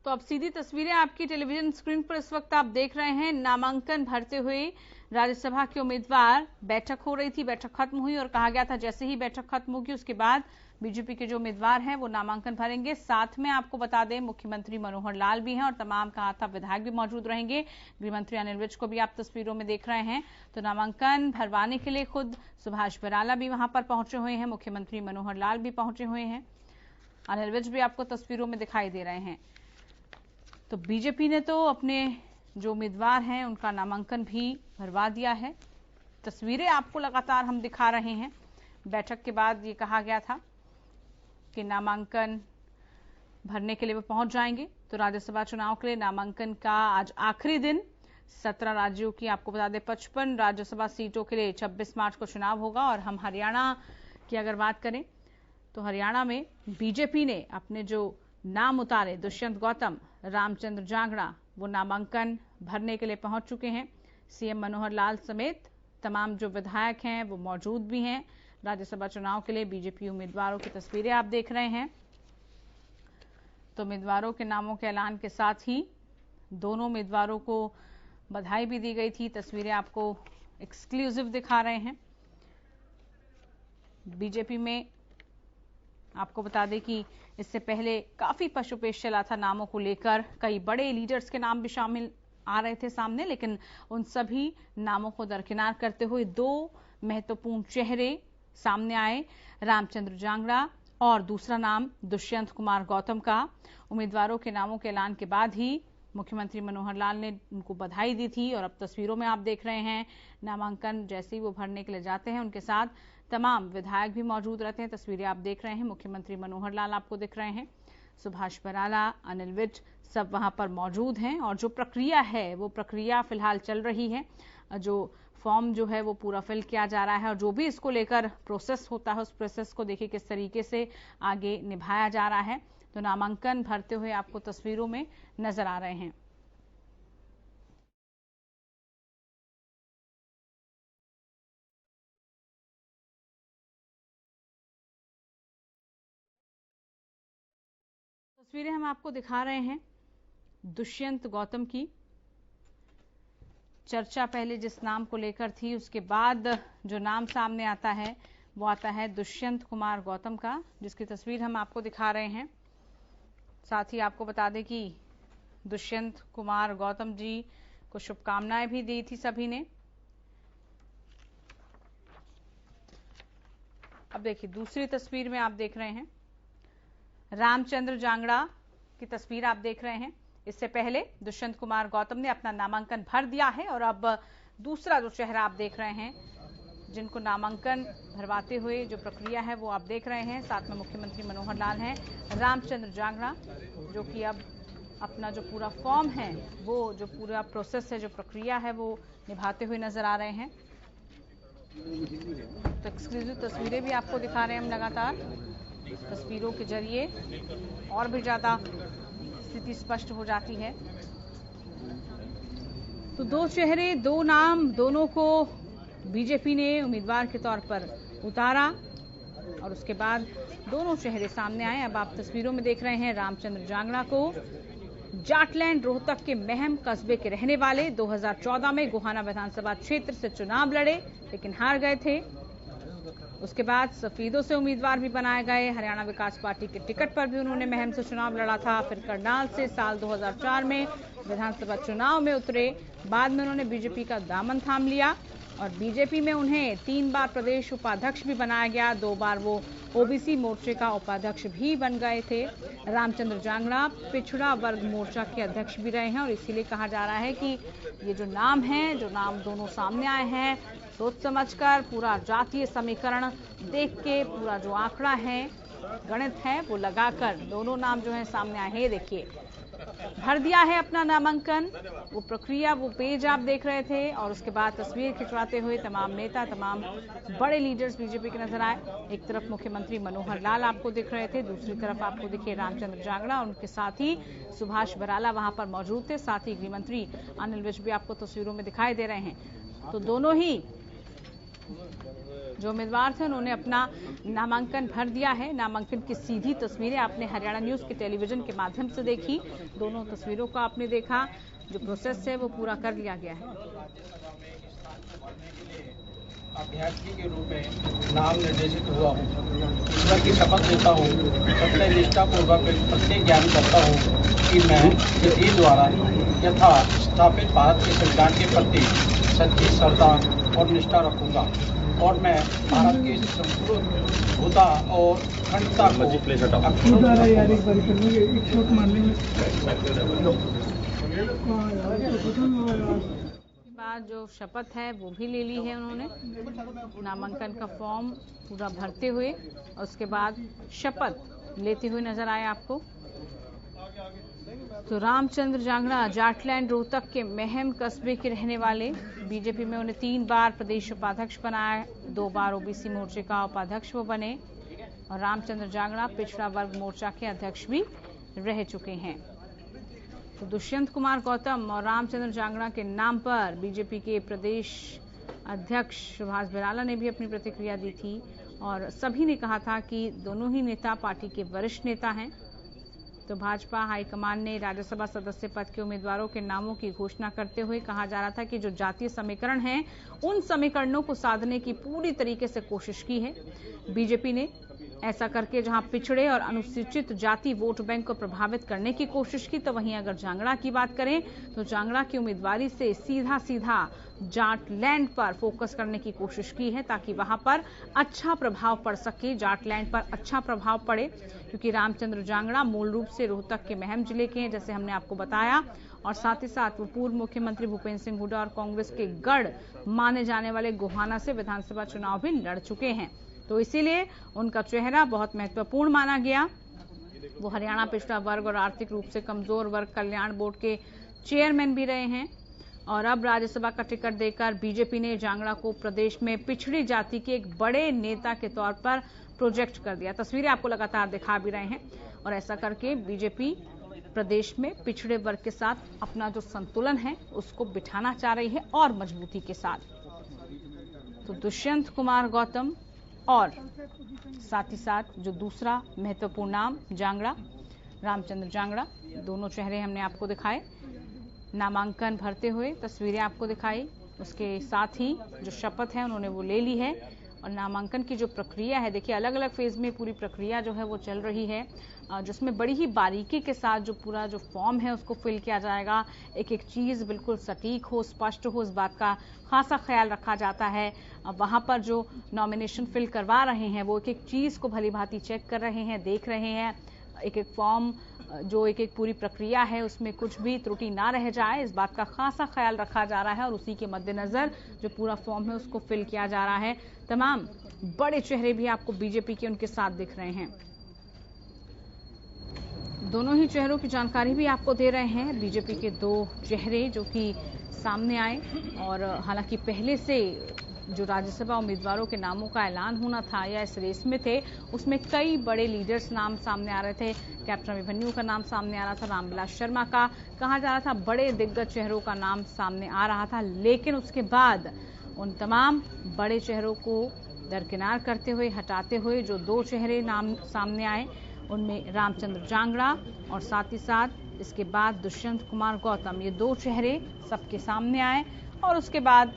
तो अब सीधी तस्वीरें आपकी टेलीविजन स्क्रीन पर इस वक्त आप देख रहे हैं। नामांकन भरते हुए राज्यसभा के उम्मीदवार, बैठक हो रही थी, बैठक खत्म हुई और कहा गया था जैसे ही बैठक खत्म होगी उसके बाद बीजेपी के जो उम्मीदवार हैं वो नामांकन भरेंगे। साथ में आपको बता दें मुख्यमंत्री मनोहर लाल भी हैं और तमाम कहा था विधायक भी मौजूद रहेंगे। गृहमंत्री अनिल विज को भी आप तस्वीरों में देख रहे हैं। तो नामांकन भरवाने के लिए खुद सुभाष बराला भी वहां पर पहुंचे हुए हैं, मुख्यमंत्री मनोहर लाल भी पहुंचे हुए हैं, अनिल विज भी आपको तस्वीरों में दिखाई दे रहे हैं। तो बीजेपी ने तो अपने जो उम्मीदवार हैं उनका नामांकन भी भरवा दिया है। तस्वीरें आपको लगातार हम दिखा रहे हैं। बैठक के बाद ये कहा गया था कि नामांकन भरने के लिए वो पहुंच जाएंगे। तो राज्यसभा चुनाव के लिए नामांकन का आज आखिरी दिन। 17 राज्यों की आपको बता दें 55 राज्यसभा सीटों के लिए 26 मार्च को चुनाव होगा। और हम हरियाणा की अगर बात करें तो हरियाणा में बीजेपी ने अपने जो नाम उतारे, दुष्यंत गौतम, रामचंद्र जांगड़ा, वो नामांकन भरने के लिए पहुंच चुके हैं। सीएम मनोहर लाल समेत तमाम जो विधायक हैं वो मौजूद भी हैं। राज्यसभा चुनाव के लिए बीजेपी उम्मीदवारों की तस्वीरें आप देख रहे हैं। तो उम्मीदवारों के नामों के ऐलान के साथ ही दोनों उम्मीदवारों को बधाई भी दी गई थी। तस्वीरें आपको एक्सक्लूसिव दिखा रहे हैं। बीजेपी में आपको बता दें कि इससे पहले काफी पशुपेश चला था नामों को लेकर। कई बड़े लीडर्स के नाम भी शामिल आ रहे थे सामने, लेकिन उन सभी नामों को दरकिनार करते हुए दो महत्वपूर्ण चेहरे सामने आए, रामचंद्र जांगड़ा और दूसरा नाम दुष्यंत कुमार गौतम का। उम्मीदवारों के नामों के ऐलान के बाद ही मुख्यमंत्री मनोहर लाल ने उनको बधाई दी थी। और अब तस्वीरों में आप देख रहे हैं नामांकन जैसे ही वो भरने के लिए जाते हैं उनके साथ तमाम विधायक भी मौजूद रहते हैं। तस्वीरें आप देख रहे हैं, मुख्यमंत्री मनोहर लाल आपको दिख रहे हैं, सुभाष बराला, अनिल विज सब वहां पर मौजूद हैं। और जो प्रक्रिया है वो प्रक्रिया फिलहाल चल रही है। जो फॉर्म जो है वो पूरा फिल किया जा रहा है और जो भी इसको लेकर प्रोसेस होता है उस प्रोसेस को देखिए किस तरीके से आगे निभाया जा रहा है। तो नामांकन भरते हुए आपको तस्वीरों में नजर आ रहे हैं। तस्वीरें हम आपको दिखा रहे हैं दुष्यंत गौतम की। चर्चा पहले जिस नाम को लेकर थी उसके बाद जो नाम सामने आता है वो आता है दुष्यंत कुमार गौतम का, जिसकी तस्वीर हम आपको दिखा रहे हैं। साथ ही आपको बता दें कि दुष्यंत कुमार गौतम जी को शुभकामनाएं भी दी थी सभी ने। अब देखिए दूसरी तस्वीर में आप देख रहे हैं रामचंद्र जांगड़ा की तस्वीर आप देख रहे हैं। इससे पहले दुष्यंत कुमार गौतम ने अपना नामांकन भर दिया है और अब दूसरा जो चेहरा आप देख रहे हैं जिनको नामांकन भरवाते हुए जो प्रक्रिया है वो आप देख रहे हैं। साथ में मुख्यमंत्री मनोहर लाल हैं, रामचंद्र जांगड़ा जो कि अब अपना जो पूरा फॉर्म है वो जो पूरा प्रोसेस है, जो प्रक्रिया है वो निभाते हुए नजर आ रहे हैं। तो एक्सक्लूसिव तस्वीरें भी आपको दिखा रहे हैं हम लगातार। तस्वीरों के जरिए और भी ज्यादा स्थिति स्पष्ट हो जाती है। तो दो चेहरे, दो नाम, दोनों को बीजेपी ने उम्मीदवार के तौर पर उतारा और उसके बाद दोनों चेहरे सामने आए। अब आप तस्वीरों में देख रहे हैं रामचंद्र जांगड़ा को, जाटलैंड रोहतक के महम कस्बे के रहने वाले, 2014 में गोहाना विधानसभा क्षेत्र से चुनाव लड़े लेकिन हार गए थे। उसके बाद सफीदों से उम्मीदवार भी बनाए गए। हरियाणा विकास पार्टी के टिकट पर भी उन्होंने महम से चुनाव लड़ा था। फिर करनाल से साल 2004 में विधानसभा चुनाव में उतरे। बाद में उन्होंने बीजेपी का दामन थाम लिया और बीजेपी में उन्हें 3 बार प्रदेश उपाध्यक्ष भी बनाया गया। 2 बार वो ओबीसी मोर्चे का उपाध्यक्ष भी बन गए थे। रामचंद्र जांगड़ा पिछड़ा वर्ग मोर्चा के अध्यक्ष भी रहे हैं और इसीलिए कहा जा रहा है कि ये जो नाम है, जो नाम दोनों सामने आए हैं, सोच समझकर पूरा जातीय समीकरण देख के पूरा जो आंकड़ा है, गणित है वो लगाकर दोनों नाम जो है सामने आए हैं। देखिए भर दिया है अपना नामांकन, वो प्रक्रिया, वो पेज आप देख रहे थे और उसके बाद तस्वीर खिंचवाते हुए तमाम नेता, तमाम बड़े लीडर्स बीजेपी के नजर आए। एक तरफ मुख्यमंत्री मनोहर लाल आपको दिख रहे थे, दूसरी तरफ आपको दिखे रामचंद्र जांगड़ा और उनके साथ ही सुभाष बराला वहां पर मौजूद थे। साथ ही गृहमंत्री अनिल विज भी आपको तस्वीरों में दिखाई दे रहे हैं। तो दोनों ही जो उम्मीदवार थे उन्होंने अपना नामांकन भर दिया है। नामांकन की सीधी तस्वीरें आपने हरियाणा न्यूज के टेलीविजन के माध्यम से देखी। दोनों तस्वीरों को आपने देखा। जो प्रोसेस है वो पूरा कर लिया गया है। अभ्यर्थी के रूप में नाम निर्देशित हुआ हूँ। ईश्वर की शपथ लेता हूँ, सत्य निष्ठापूर्वक प्रत्येक ज्ञान करता हूँ कि मैं विधि द्वारा यथा स्थापित भारत के संविधान के प्रति सच्ची श्रद्धा और निष्ठा रखूंगा और मैं भारत की संप्रभुता और अखंडता बाद जो शपथ है वो भी ले ली है उन्होंने। नामांकन का फॉर्म पूरा भरते हुए और उसके बाद शपथ लेते हुए नजर आए आपको। तो रामचंद्र जांगड़ा जाटलैंड रोहतक के महम कस्बे के रहने वाले। बीजेपी में उन्हें 3 बार प्रदेश उपाध्यक्ष बनाया, 2 बार ओबीसी मोर्चे का उपाध्यक्ष वो बने और रामचंद्र जांगड़ा पिछड़ा वर्ग मोर्चा के अध्यक्ष भी रह चुके हैं। तो दुष्यंत कुमार गौतम और रामचंद्र जांगड़ा के नाम पर बीजेपी के प्रदेश अध्यक्ष सुभाष बराला ने भी अपनी प्रतिक्रिया दी थी और सभी ने कहा था कि दोनों ही नेता पार्टी के वरिष्ठ नेता हैं। तो भाजपा हाईकमान ने राज्यसभा सदस्य पद के उम्मीदवारों के नामों की घोषणा करते हुए कहा जा रहा था कि जो जातीय समीकरण हैं उन समीकरणों को साधने की पूरी तरीके से कोशिश की है बीजेपी ने। ऐसा करके जहां पिछड़े और अनुसूचित जाति वोट बैंक को प्रभावित करने की कोशिश की, तो वहीं अगर जांगड़ा की बात करें तो जांगड़ा की उम्मीदवारी से सीधा जाटलैंड पर फोकस करने की कोशिश की है ताकि वहां पर अच्छा प्रभाव पड़ सके, जाटलैंड पर अच्छा प्रभाव पड़े। क्योंकि रामचंद्र जांगड़ा मूल रूप से रोहतक के महम जिले के हैं, जैसे हमने आपको बताया, और साथ ही साथ वो पूर्व मुख्यमंत्री भूपेंद्र सिंह हुड्डा और कांग्रेस के गढ़ माने जाने वाले गोहाना से विधानसभा चुनाव भी लड़ चुके हैं। तो इसीलिए उनका चेहरा बहुत महत्वपूर्ण माना गया। वो हरियाणा पिछड़ा वर्ग और आर्थिक रूप से कमजोर वर्ग कल्याण बोर्ड के चेयरमैन भी रहे हैं और अब राज्यसभा का टिकट देकर बीजेपी ने जांगड़ा को प्रदेश में पिछड़ी जाति के एक बड़े नेता के तौर पर प्रोजेक्ट कर दिया। तस्वीरें आपको लगातार दिखा भी रहे हैं और ऐसा करके बीजेपी प्रदेश में पिछड़े वर्ग के साथ अपना जो संतुलन है उसको बिठाना चाह रही है और मजबूती के साथ। तो दुष्यंत कुमार गौतम और साथ ही साथ जो दूसरा महत्वपूर्ण नाम जांगड़ा, रामचंद्र जांगड़ा, दोनों चेहरे हमने आपको दिखाए। नामांकन भरते हुए तस्वीरें आपको दिखाई, उसके साथ ही जो शपथ है उन्होंने वो ले ली है और नामांकन की जो प्रक्रिया है, देखिए अलग अलग फेज में पूरी प्रक्रिया जो है वो चल रही है, जिसमें बड़ी ही बारीकी के साथ जो पूरा जो फॉर्म है उसको फिल किया जाएगा। एक एक चीज बिल्कुल सटीक हो, स्पष्ट हो, इस बात का खासा ख्याल रखा जाता है। वहां पर जो नॉमिनेशन फिल करवा रहे हैं वो एक एक चीज को भली भांति चेक कर रहे हैं, देख रहे हैं। एक एक फॉर्म जो एक एक पूरी प्रक्रिया है उसमें कुछ भी त्रुटि ना रह जाए, इस बात का खासा ख्याल रखा जा रहा है और उसी के मद्देनजर जो पूरा फॉर्म है उसको फिल किया जा रहा है। तमाम बड़े चेहरे भी आपको बीजेपी के उनके साथ दिख रहे हैं। दोनों ही चेहरों की जानकारी भी आपको दे रहे हैं। बीजेपी के 2 चेहरे जो कि सामने आए और हालांकि पहले से जो राज्यसभा उम्मीदवारों के नामों का ऐलान होना था या इस रेस में थे, उसमें कई बड़े लीडर्स नाम सामने आ रहे थे। कैप्टन अभिमन्यु का नाम सामने आ रहा था, रामविलास शर्मा का कहा जा रहा था, बड़े दिग्गज चेहरों का नाम सामने आ रहा था। लेकिन उसके बाद उन तमाम बड़े चेहरों को दरकिनार करते हुए, हटाते हुए जो 2 चेहरे नाम सामने आए उनमें रामचंद्र जांगड़ा और साथ ही साथ इसके बाद दुष्यंत कुमार गौतम, ये 2 चेहरे सबके सामने आए और उसके बाद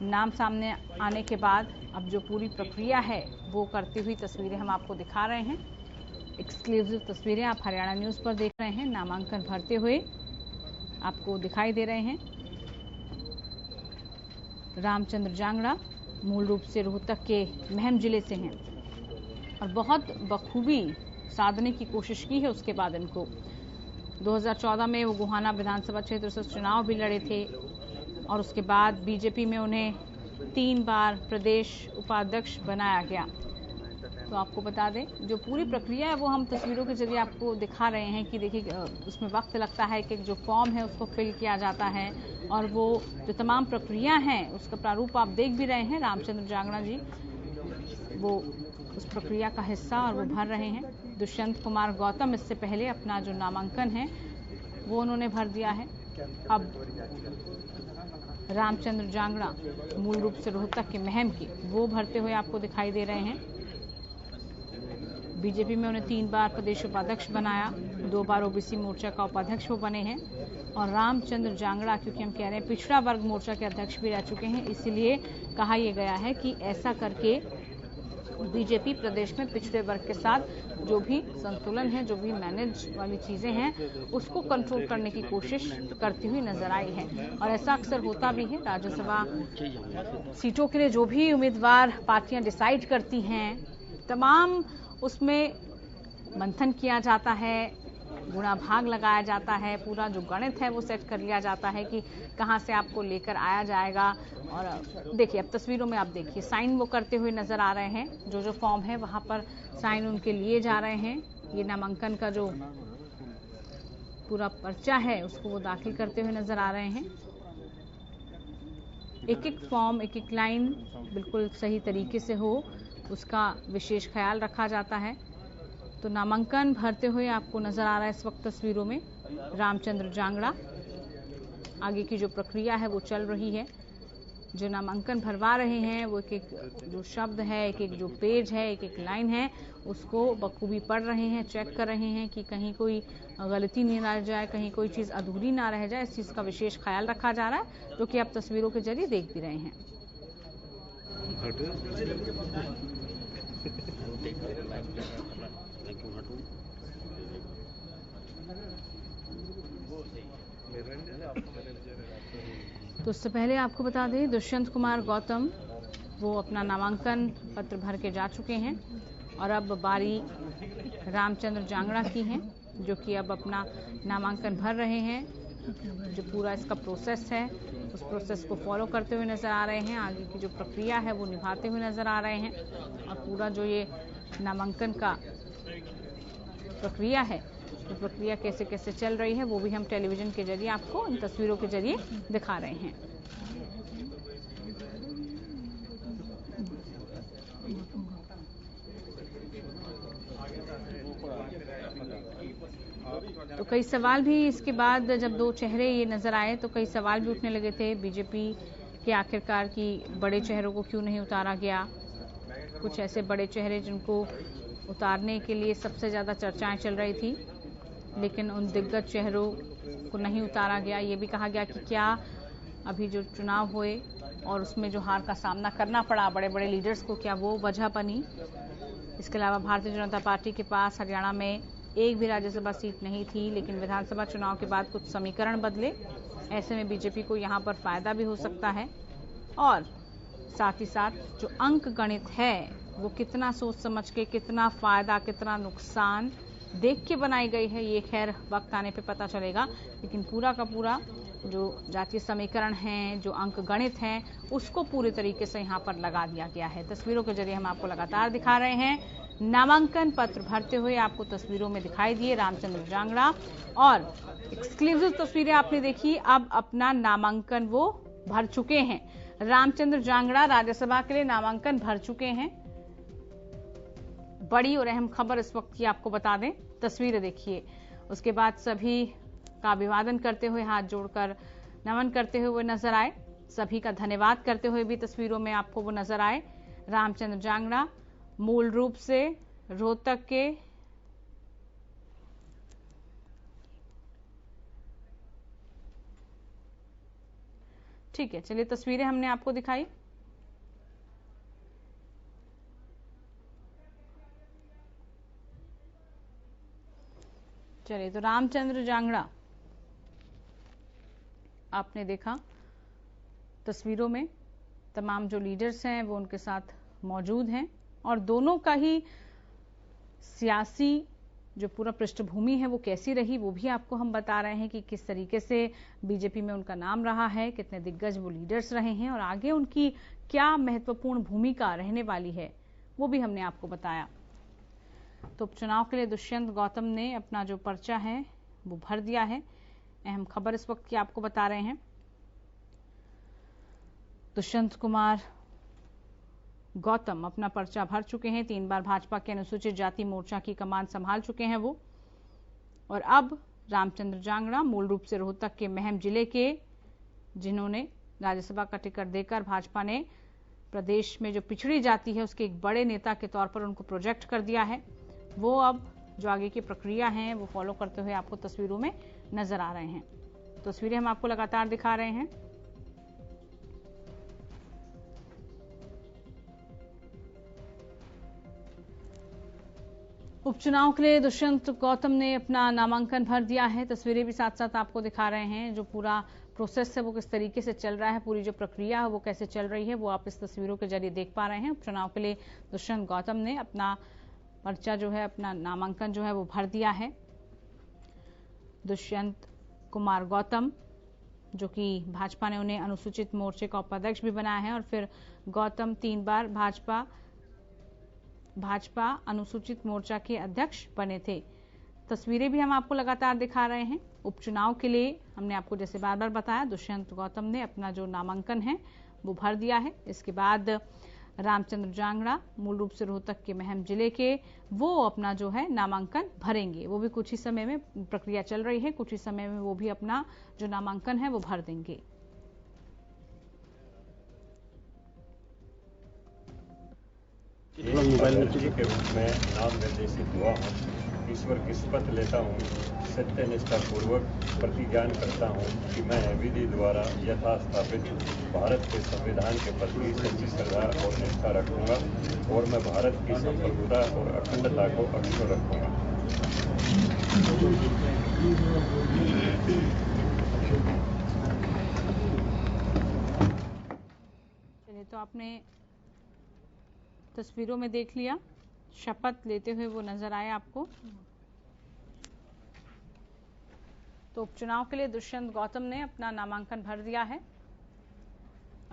नाम सामने आने के बाद अब जो पूरी प्रक्रिया है वो करती हुई तस्वीरें हम आपको दिखा रहे हैं। एक्सक्लूसिव तस्वीरें आप हरियाणा न्यूज पर देख रहे हैं। नामांकन भरते हुए आपको दिखाई दे रहे हैं रामचंद्र जांगड़ा, मूल रूप से रोहतक के महम जिले से हैं और बहुत बखूबी साधने की कोशिश की है। उसके बाद इनको 2014 में वो गोहाना विधानसभा क्षेत्र से चुनाव भी लड़े थे और उसके बाद बीजेपी में उन्हें 3 बार प्रदेश उपाध्यक्ष बनाया गया। तो आपको बता दें जो पूरी प्रक्रिया है वो हम तस्वीरों के जरिए आपको दिखा रहे हैं कि देखिए उसमें वक्त लगता है कि जो फॉर्म है उसको फिल किया जाता है और वो जो तमाम प्रक्रिया हैं उसका प्रारूप आप देख भी रहे हैं। रामचंद्र जांगड़ा जी वो उस प्रक्रिया का हिस्सा और वो भर रहे हैं। दुष्यंत कुमार गौतम इससे पहले अपना जो नामांकन है वो उन्होंने भर दिया है। अब रामचंद्र जांगड़ा मूल रूप से रोहतक के महम के, वो भरते हुए आपको दिखाई दे रहे हैं। बीजेपी में उन्हें 3 बार प्रदेश उपाध्यक्ष बनाया, 2 बार ओबीसी मोर्चा का उपाध्यक्ष वो बने हैं। और रामचंद्र जांगड़ा, क्योंकि हम कह रहे हैं पिछड़ा वर्ग मोर्चा के अध्यक्ष भी रह चुके हैं, इसलिए कहा यह गया है कि ऐसा करके बीजेपी प्रदेश में पिछड़े वर्ग के साथ जो भी संतुलन है, जो भी मैनेज वाली चीजें हैं, उसको कंट्रोल करने की कोशिश करती हुई नजर आई है। और ऐसा अक्सर होता भी है। राज्यसभा सीटों के लिए जो भी उम्मीदवार पार्टियां डिसाइड करती हैं, तमाम उसमें मंथन किया जाता है, गुणा भाग लगाया जाता है, पूरा जो गणित है वो सेट कर लिया जाता है कि कहां से आपको लेकर आया जाएगा। और देखिए, अब तस्वीरों में आप देखिए, साइन वो करते हुए नजर आ रहे हैं। जो फॉर्म है वहां पर साइन उनके लिए जा रहे हैं। ये नामांकन का जो पूरा पर्चा है उसको वो दाखिल करते हुए नजर आ रहे हैं। एक एक फॉर्म, एक एक लाइन बिल्कुल सही तरीके से हो, उसका विशेष ख्याल रखा जाता है। तो नामांकन भरते हुए आपको नजर आ रहा है इस वक्त तस्वीरों में रामचंद्र जांगड़ा। आगे की जो प्रक्रिया है वो चल रही है। जो नामांकन भरवा रहे हैं वो एक एक जो शब्द है, एक एक जो पेज है, एक एक लाइन है, उसको बखूबी पढ़ रहे हैं, चेक कर रहे हैं कि कहीं कोई गलती नहीं रह जाए, कहीं कोई चीज़ अधूरी ना रह जाए। इस चीज़ का विशेष ख्याल रखा जा रहा है, जो कि आप तस्वीरों के जरिए देख भी रहे हैं। तो उससे पहले आपको बता दें, दुष्यंत कुमार गौतम वो अपना नामांकन पत्र भर के जा चुके हैं और अब बारी रामचंद्र जांगड़ा की है, जो कि अब अपना नामांकन भर रहे हैं। जो पूरा इसका प्रोसेस है उस प्रोसेस को फॉलो करते हुए नजर आ रहे हैं। आगे की जो प्रक्रिया है वो निभाते हुए नजर आ रहे हैं। और पूरा जो ये नामांकन का प्रक्रिया है, तो प्रक्रिया कैसे कैसे चल रही है वो भी हम टेलीविजन के जरिए आपको इन तस्वीरों के जरिए दिखा रहे हैं। तो कई सवाल भी इसके बाद जब 2 चेहरे ये नजर आए तो कई सवाल भी उठने लगे थे बीजेपी के, आखिरकार की बड़े चेहरों को क्यों नहीं उतारा गया। कुछ ऐसे बड़े चेहरे जिनको उतारने के लिए सबसे ज्यादा चर्चाएं चल रही थी, लेकिन उन दिग्गज चेहरों को नहीं उतारा गया। ये भी कहा गया कि क्या अभी जो चुनाव हुए और उसमें जो हार का सामना करना पड़ा बड़े बड़े लीडर्स को, क्या वो वजह बनी। इसके अलावा भारतीय जनता पार्टी के पास हरियाणा में एक भी राज्यसभा सीट नहीं थी, लेकिन विधानसभा चुनाव के बाद कुछ समीकरण बदले। ऐसे में बीजेपी को यहाँ पर फायदा भी हो सकता है। और साथ ही साथ जो अंक गणित है वो कितना सोच समझ के, कितना फायदा कितना नुकसान देख के बनाई गई है, ये खैर वक्त आने पे पता चलेगा। लेकिन पूरा का पूरा जो जातीय समीकरण हैं, जो अंक गणित हैं, उसको पूरे तरीके से यहाँ पर लगा दिया गया है। तस्वीरों के जरिए हम आपको लगातार दिखा रहे हैं। नामांकन पत्र भरते हुए आपको तस्वीरों में दिखाई दिए रामचंद्र जांगड़ा, और एक्सक्लूसिव तस्वीरें आपने देखी। अब अपना नामांकन वो भर चुके हैं। रामचंद्र जांगड़ा राज्यसभा के लिए नामांकन भर चुके हैं। बड़ी और अहम खबर इस वक्त की आपको बता दें, तस्वीरें देखिए। उसके बाद सभी का अभिवादन करते हुए, हाथ जोड़कर नमन करते हुए नजर आए। सभी का धन्यवाद करते हुए भी तस्वीरों में आपको वो नजर आए। रामचंद्र जांगड़ा मूल रूप से रोहतक के ठीक है, चलिए तस्वीरें हमने आपको दिखाई। चलिए, तो रामचंद्र जांगड़ा आपने देखा तस्वीरों में, तमाम जो लीडर्स हैं वो उनके साथ मौजूद हैं, और दोनों का ही सियासी जो पूरा पृष्ठभूमि है वो कैसी रही वो भी आपको हम बता रहे हैं कि किस तरीके से बीजेपी में उनका नाम रहा है, कितने दिग्गज वो लीडर्स रहे हैं, और आगे उनकी क्या महत्वपूर्ण भूमिका रहने वाली है वो भी हमने आपको बताया। तो उपचुनाव के लिए दुष्यंत गौतम ने अपना जो पर्चा है वो भर दिया है। अहम खबर इस वक्त की आपको बता रहे हैं। दुष्यंत कुमार गौतम अपना पर्चा भर चुके हैं। 3 बार भाजपा के अनुसूचित जाति मोर्चा की कमान संभाल चुके हैं वो। और अब रामचंद्र जांगड़ा मूल रूप से रोहतक के महम जिले के, जिन्होंने राज्यसभा का टिकट देकर भाजपा ने प्रदेश में जो पिछड़ी जाति है उसके एक बड़े नेता के तौर पर उनको प्रोजेक्ट कर दिया है। वो अब जो आगे की प्रक्रिया है वो फॉलो करते हुए आपको तस्वीरों में नजर आ रहे हैं। तस्वीरें हम आपको लगातार दिखा रहे हैं। उपचुनाव के लिए दुष्यंत गौतम ने अपना नामांकन भर दिया है। तस्वीरें भी साथ साथ आपको दिखा रहे हैं। जो पूरा प्रोसेस है वो किस तरीके से चल रहा है, पूरी जो प्रक्रिया है वो कैसे चल रही है, वो आप इस तस्वीरों के जरिए देख पा रहे हैं। उपचुनाव के लिए दुष्यंत गौतम ने अपना पर्चा जो है, अपना नामांकन जो है वो भर दिया है। दुष्यंत कुमार गौतम, जो कि भाजपा ने उन्हें अनुसूचित मोर्चे का उपाध्यक्ष भी बनाया है और फिर गौतम 3 बार भाजपा अनुसूचित मोर्चा के अध्यक्ष बने थे। तस्वीरें भी हम आपको लगातार दिखा रहे हैं। उपचुनाव के लिए हमने आपको जैसे बार बार बताया, दुष्यंत गौतम ने अपना जो नामांकन है वो भर दिया है। इसके बाद रामचंद्र जांगड़ा, मूल रूप से रोहतक के महम जिले के, वो अपना जो है नामांकन भरेंगे। वो भी कुछ ही समय में, प्रक्रिया चल रही है, कुछ ही समय में वो भी अपना जो नामांकन है वो भर देंगे। जी के रूप में नाम निर्देशित हुआ हूँ। ईश्वर की शपथ लेता हूँ, सत्यनिष्ठा पूर्वक प्रतिज्ञान करता हूँ कि मैं विधि द्वारा यथास्थापित भारत के संविधान के प्रति सच्ची श्रद्धा और निष्ठा रखूंगा और मैं भारत की संप्रभुता और अखंडता को अक्षुण्ण रखूंगा। चलिए, तो आपने तस्वीरों में देख लिया, शपथ लेते हुए वो नजर आए आपको। तो उपचुनाव के लिए दुष्यंत गौतम ने अपना नामांकन भर दिया है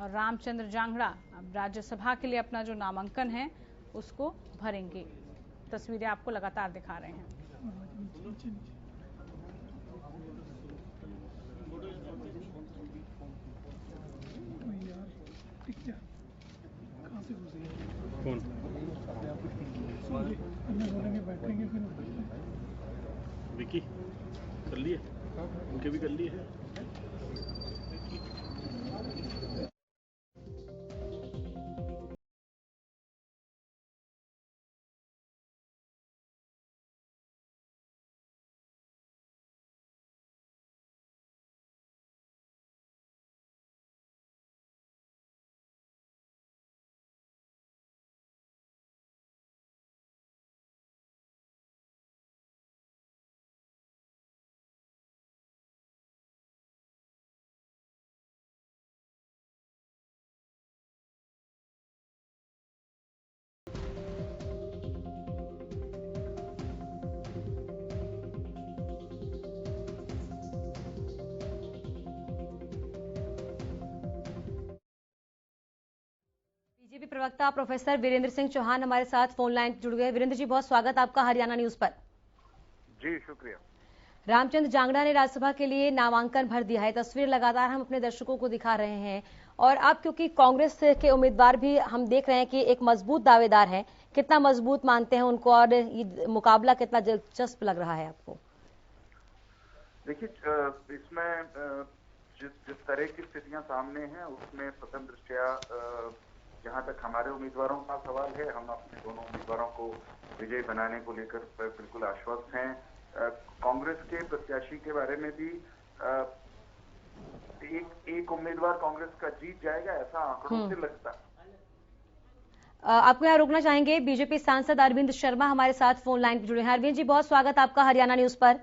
और रामचंद्र जांगड़ा अब राज्यसभा के लिए अपना जो नामांकन है उसको भरेंगे। तस्वीरें आपको लगातार दिखा रहे हैं। कौन? विकी कर लिए, उनके भी कर लिए हैं। बीजेपी प्रवक्ता प्रोफेसर वीरेंद्र सिंह चौहान हमारे साथ फोन लाइन जुड़ गए। वीरेंद्र जी, बहुत स्वागत आपका हरियाणा न्यूज पर। जी शुक्रिया। रामचंद्र जांगड़ा ने राज्यसभा के लिए नामांकन भर दिया है। तस्वीर लगातार हम अपने दर्शकों को दिखा रहे हैं और अब क्योंकि कांग्रेस के उम्मीदवार भी हम देख रहे हैं कि एक मजबूत दावेदार है, कितना मजबूत मानते हैं उनको और ये मुकाबला कितना दिलचस्प लग रहा है आपको? देखिए, इसमें जिस तरह की स्थितियां सामने हैं उसमें प्रथम दृष्टया जहां तक हमारे उम्मीदवारों का सवाल है, हम अपने दोनों उम्मीदवारों को विजयी बनाने को लेकर बिल्कुल आश्वस्त हैं। कांग्रेस के प्रत्याशी के बारे में भी एक उम्मीदवार कांग्रेस का जीत जाएगा ऐसा आंकड़ों से लगता है। आपको यहाँ रोकना चाहेंगे, बीजेपी सांसद अरविंद शर्मा हमारे साथ फोन लाइन पर जुड़े हैं। अरविंद जी, बहुत स्वागत आपका हरियाणा न्यूज पर।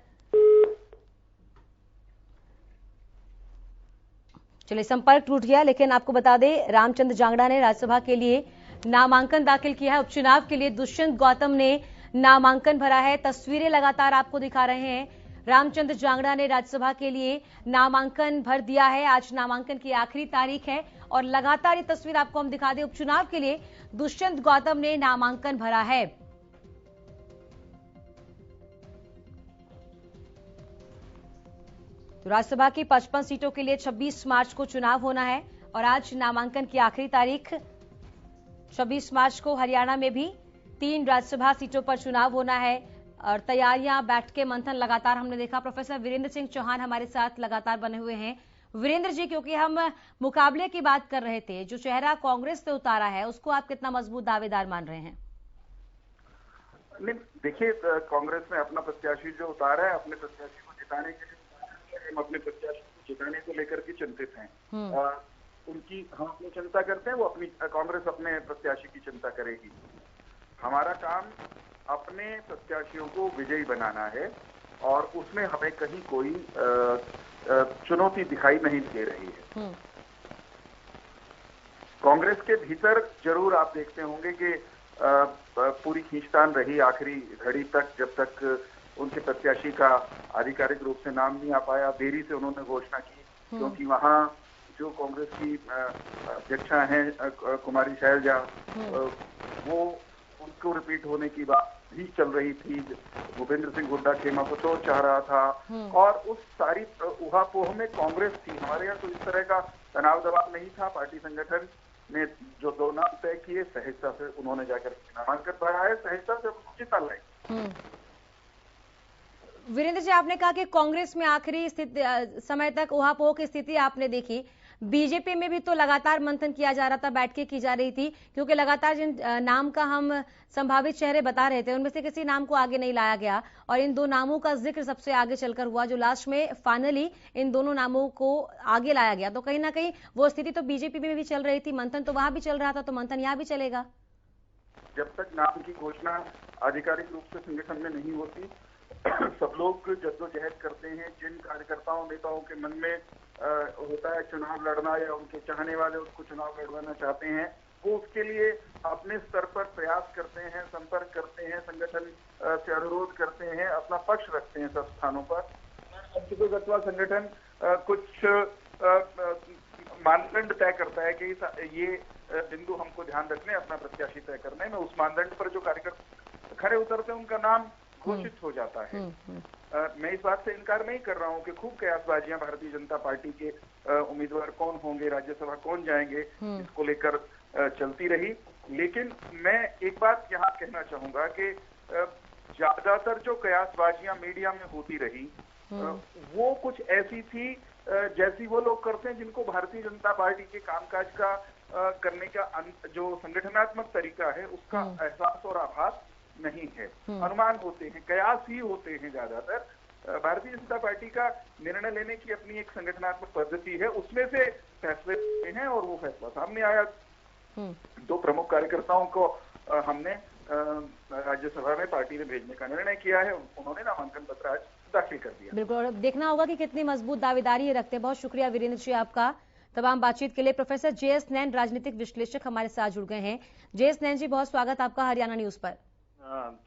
चलिए, संपर्क टूट गया, लेकिन आपको बता दें रामचंद्र जांगड़ा ने राज्यसभा के लिए नामांकन दाखिल किया है। उपचुनाव के लिए दुष्यंत गौतम ने नामांकन भरा है। तस्वीरें लगातार आपको दिखा रहे हैं। रामचंद्र जांगड़ा ने राज्यसभा के लिए नामांकन भर दिया है। आज नामांकन की आखिरी तारीख है और लगातार ये तस्वीर आपको हम दिखा दें। उपचुनाव के लिए दुष्यंत गौतम ने नामांकन भरा है। तो राज्यसभा की 55 सीटों के लिए 26 मार्च को चुनाव होना है और आज नामांकन की आखिरी तारीख। 26 मार्च को हरियाणा में भी 3 राज्यसभा सीटों पर चुनाव होना है और तैयारियां, बैठ के मंथन लगातार हमने देखा। प्रोफेसर वीरेंद्र सिंह चौहान हमारे साथ लगातार बने हुए हैं। वीरेंद्र जी, क्योंकि हम मुकाबले की बात कर रहे थे, जो चेहरा कांग्रेस से उतारा है उसको आप कितना मजबूत दावेदार मान रहे हैं? नहीं, देखिए, कांग्रेस ने अपना प्रत्याशी जो उतारा है, अपने प्रत्याशी को जिताने के लिए, हम अपने प्रत्याशी को जिताने को लेकर के चिंतित हैं। उनकी हम अपनी चिंता करते हैं, वो अपनी कांग्रेस अपने प्रत्याशी की चिंता करेगी। हमारा काम अपने प्रत्याशियों को विजयी बनाना है और उसमें हमें कहीं कोई चुनौती दिखाई नहीं दे रही है। कांग्रेस के भीतर जरूर आप देखते होंगे कि पूरी खींचतान रही आखिरी घड़ी तक, जब तक उनके प्रत्याशी का आधिकारिक रूप से नाम नहीं आ पाया। देरी से उन्होंने घोषणा की, क्योंकि वहां जो कांग्रेस की अध्यक्षा हैं कुमारी शैलजा, वो उनको रिपीट होने की बात भी चल रही थी। भूपेंद्र सिंह हुड्डा खेमा को तो चाह रहा था, और उस सारी उहापोह में कांग्रेस थी। हमारे यहाँ तो इस तरह का तनाव दबाव नहीं था। पार्टी संगठन ने जो 2 नाम तय किए, सहजता से उन्होंने जाकर नामांकन भरा है, सहजता से जिता लाए। वीरेंद्र जी, आपने कहा कि कांग्रेस में आखिरी समय तक उहापोह की स्थिति आपने देखी। बीजेपी में भी तो लगातार मंथन किया जा रहा था, बैठकें की जा रही थी, क्योंकि लगातार जिन नाम का हम संभावित चेहरे बता रहे थे उनमें से किसी नाम को आगे नहीं लाया गया, और इन 2 नामों का जिक्र सबसे आगे चलकर हुआ, जो लास्ट में फाइनली इन दोनों नामों को आगे लाया गया। तो कहीं ना कहीं वो स्थिति तो बीजेपी में भी चल रही थी, मंथन तो वहां भी चल रहा था, तो मंथन यहाँ भी चलेगा। जब तक नाम की घोषणा आधिकारिक रूप से संगठन में नहीं होती, सब लोग जद्दोजहद करते हैं। जिन कार्यकर्ताओं नेताओं के मन में होता है चुनाव लड़ना, या उनके चाहने वाले उसको चुनाव लड़वाना चाहते हैं, वो उसके लिए अपने स्तर पर प्रयास करते हैं, संपर्क करते हैं, संगठन से अनुरोध करते हैं, अपना पक्ष रखते हैं सब स्थानों पर। अंततोगत्वा संगठन कुछ मानदंड तय करता है कि ये बिंदु हमको ध्यान रखने, अपना प्रत्याशी तय करने में। उस मानदंड पर जो कार्यकर्ता खड़े उतरते हैं, उनका नाम घोषित हो जाता है। मैं इस बात से इनकार नहीं कर रहा हूं कि खूब कयासबाजियां भारतीय जनता पार्टी के उम्मीदवार कौन होंगे, राज्यसभा कौन जाएंगे, इसको लेकर चलती रही। लेकिन मैं एक बात यहाँ कहना चाहूंगा कि ज्यादातर जो कयासबाजियां मीडिया में होती रही, वो कुछ ऐसी थी जैसी वो लोग करते हैं जिनको भारतीय जनता पार्टी के कामकाज का करने का जो संगठनात्मक तरीका है, उसका एहसास और आभास नहीं है। अनुमान होते हैं, कयास ही होते हैं ज्यादातर। भारतीय जनता पार्टी का निर्णय लेने की अपनी एक संगठनात्मक पद्धति है, उसमें से फैसले हैं, और वो फैसला सामने आया। 2 प्रमुख कार्यकर्ताओं को हमने राज्यसभा में पार्टी ने भेजने का निर्णय किया है। उन्होंने नामांकन पत्र आज दाखिल कर दिया। बिल्कुल, और देखना होगा कि कितनी मजबूत दावेदारी ये रखते हैं। बहुत शुक्रिया वीरेंद्र जी आपका तमाम बातचीत के लिए। प्रोफेसर JS नैन, राजनीतिक विश्लेषक, हमारे साथ जुड़ गए हैं। JS नैन जी, बहुत स्वागत आपका हरियाणा न्यूज पर।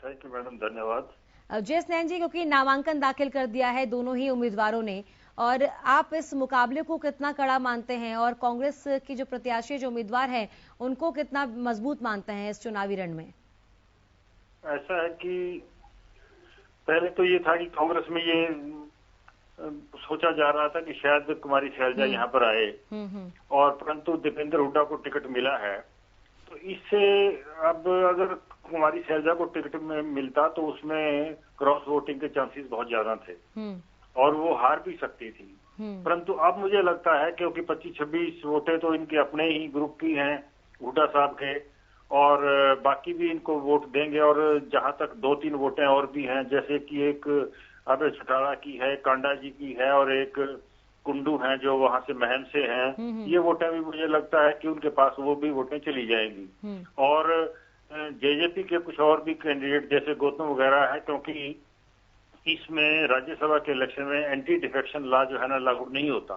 थैंक यू मैडम, धन्यवाद। JS नैन जी, क्योंकि नामांकन दाखिल कर दिया है दोनों ही उम्मीदवारों ने, और आप इस मुकाबले को कितना कड़ा मानते हैं, और कांग्रेस की जो प्रत्याशी जो उम्मीदवार हैं उनको कितना मजबूत मानते हैं इस चुनावी रण में? ऐसा है कि पहले तो ये था कि कांग्रेस में ये सोचा जा रहा था कि शायद कुमारी शैलजा यहाँ पर आए, और परंतु दीपेंद्र हुड्डा को टिकट मिला है। तो इससे अब अगर कुमारी शैलजा को टिकट में मिलता तो उसमें क्रॉस वोटिंग के चांसेस बहुत ज्यादा थे, और वो हार भी सकती थी। परंतु अब मुझे लगता है, क्योंकि 25-26 वोटें तो इनके अपने ही ग्रुप की हैं, हुड्डा साहब के, और बाकी भी इनको वोट देंगे। और जहां तक 2-3 वोटें और भी हैं, जैसे कि एक अभय चौटाला की है, कांडा जी की है, और एक कुंडू हैं जो वहां से महम से हैं, ये वोटें भी मुझे लगता है कि उनके पास वो भी वोटें चली जाएंगी। और जेजेपी के कुछ और भी कैंडिडेट जैसे गौतम वगैरह है, क्योंकि इसमें राज्यसभा के इलेक्शन में एंटी डिफेक्शन लॉ जो है ना लागू नहीं होता,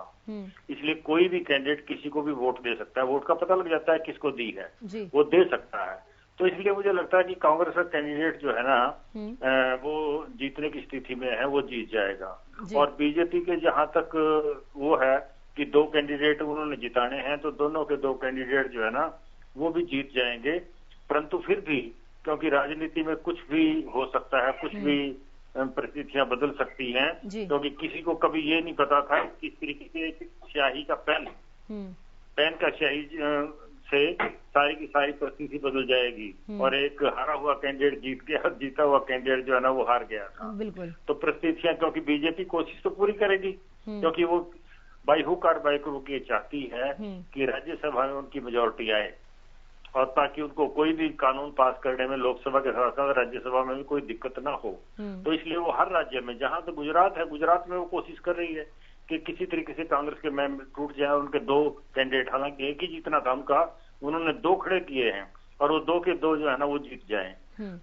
इसलिए कोई भी कैंडिडेट किसी को भी वोट दे सकता है। वोट का पता लग जाता है किसको दी है, वो दे सकता है। तो इसलिए मुझे लगता है कि कांग्रेस का कैंडिडेट जो है ना वो जीतने की स्थिति में है, वो जीत जाएगा। और बीजेपी के जहां तक वो है कि 2 कैंडिडेट उन्होंने जिताने हैं, तो दोनों के 2 कैंडिडेट जो है ना वो भी जीत जाएंगे। परंतु फिर भी क्योंकि राजनीति में कुछ भी हो सकता है, कुछ भी परिस्थितियां बदल सकती हैं, क्योंकि किसी को कभी ये नहीं पता था किस तरीके से स्याही का पेन का स्याही से सारी की सारी परिस्थिति बदल जाएगी, और एक हारा हुआ कैंडिडेट जीत गया, जीता हुआ कैंडिडेट जो है ना वो हार गया था। बिल्कुल। तो परिस्थितियां, क्योंकि बीजेपी कोशिश तो पूरी करेगी, क्योंकि वो बाई हुक और बाई क्रुक ये चाहती है कि राज्यसभा में उनकी मेजोरिटी आए, और ताकि उनको कोई भी कानून पास करने में लोकसभा के साथ साथ राज्यसभा में भी कोई दिक्कत ना हो। तो इसलिए वो हर राज्य में, जहां तो गुजरात है, गुजरात में वो कोशिश कर रही है कि किसी तरीके से कांग्रेस के मेंबर टूट जाए, उनके 2 कैंडिडेट, हालांकि एक ही जीतना था उनका, उन्होंने 2 खड़े किए हैं और वो 2 के 2 जो है ना वो जीत जाए।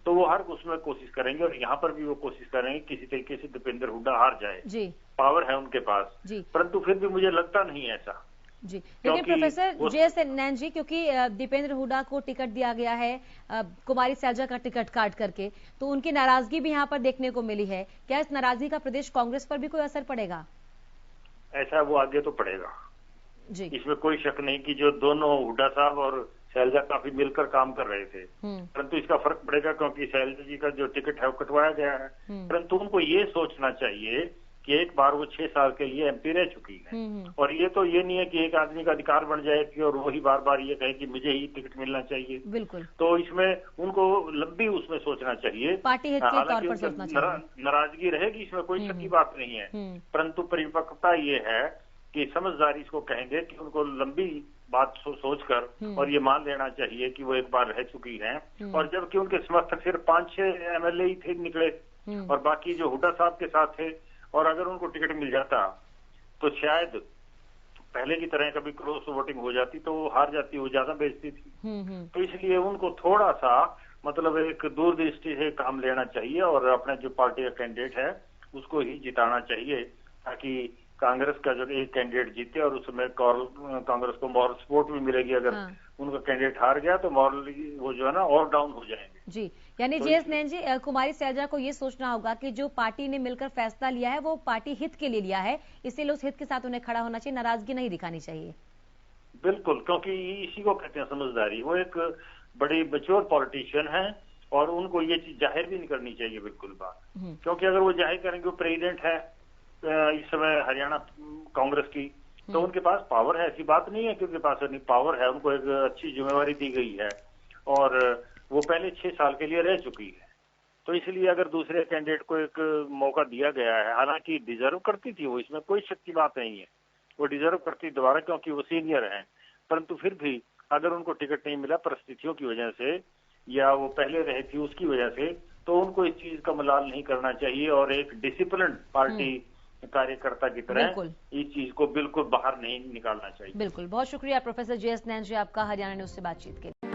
तो वो हर उसमें कोशिश करेंगे, और यहाँ पर भी वो कोशिश करेंगे किसी तरीके से दीपेंद्र हुड्डा हार जाए जी। पावर है उनके पास जी, परंतु फिर भी मुझे लगता नहीं ऐसा जी। लेकिन प्रोफेसर JS नैन जी, क्योंकि दीपेंद्र हुड्डा को टिकट दिया गया है कुमारी सैलजा का टिकट काट करके, तो उनकी नाराजगी भी यहाँ पर देखने को मिली है। क्या इस नाराजगी का प्रदेश कांग्रेस पर भी कोई असर पड़ेगा? ऐसा वो आगे तो पड़ेगा जी, इसमें कोई शक नहीं कि जो दोनों हुड्डा साहब और सैलजा काफी मिलकर काम कर रहे थे, परंतु इसका फर्क पड़ेगा क्योंकि सैलजा जी का जो टिकट है वो कटवाया गया है। परंतु उनको ये सोचना चाहिए कि एक बार वो 6 साल के लिए MP रह चुकी है, और ये तो ये नहीं है कि एक आदमी का अधिकार बढ़ जाए कि और वही बार बार ये कहे कि मुझे ही टिकट मिलना चाहिए। बिल्कुल। तो इसमें उनको लंबी उसमें सोचना चाहिए, पार्टी हित के तौर पर सोचना चाहिए। नाराजगी रहेगी, इसमें कोई शक की बात नहीं है, परंतु परिपक्वता ये है कि समझदारी इसको कहेंगे कि उनको लंबी बात सोचकर और ये मान लेना चाहिए कि वो एक बार रह चुकी हैं, और जबकि उनके समर्थक सिर्फ 5-6 MLA ही थे निकले, और बाकी जो हुड्डा साहब के साथ थे, और अगर उनको टिकट मिल जाता तो शायद पहले की तरह कभी क्रॉस वोटिंग हो जाती तो वो हार जाती, वो ज्यादा बेचती थी। तो इसलिए उनको थोड़ा सा मतलब एक दूरदृष्टि से काम लेना चाहिए, और अपने जो पार्टी का कैंडिडेट है उसको ही जिताना चाहिए, ताकि कांग्रेस का जो एक कैंडिडेट जीते और उसमें कांग्रेस को मॉरल सपोर्ट भी मिलेगी। अगर उनका कैंडिडेट हार गया तो मॉरली वो जो है ना और डाउन हो जाएंगे जी। यानी JS नैन जी, कुमारी सैलजा को ये सोचना होगा कि जो पार्टी ने मिलकर फैसला लिया है वो पार्टी हित के लिए लिया है, इसलिए उस हित के साथ उन्हें खड़ा होना चाहिए, नाराजगी नहीं दिखानी चाहिए। बिल्कुल, क्योंकि इसी को कहते हैं समझदारी। वो एक बड़ी मैच्योर पॉलिटिशियन है, और उनको ये चीज जाहिर भी नहीं करनी चाहिए बिल्कुल बात, क्योंकि अगर वो जाहिर करेंगे, वो प्रेसिडेंट है इस समय हरियाणा कांग्रेस की, तो उनके पास पावर है, ऐसी बात नहीं है कि उनके पास नहीं पावर है, उनको एक अच्छी जिम्मेवारी दी गई है, और वो पहले 6 साल के लिए रह चुकी है। तो इसलिए अगर दूसरे कैंडिडेट को एक मौका दिया गया है, हालांकि डिजर्व करती थी वो, इसमें कोई शक की बात नहीं है, वो डिजर्व करती दोबारा क्योंकि वो सीनियर है, परंतु फिर भी अगर उनको टिकट नहीं मिला परिस्थितियों की वजह से, या वो पहले रहे थी उसकी वजह से, तो उनको इस चीज का मलाल नहीं करना चाहिए, और एक डिसिप्लिन पार्टी कार्यकर्ता की तरह इस चीज को बिल्कुल बाहर नहीं निकालना चाहिए। बिल्कुल। बहुत शुक्रिया प्रोफेसर JS नैन जी आपका हरियाणा न्यूज से बातचीत के लिए।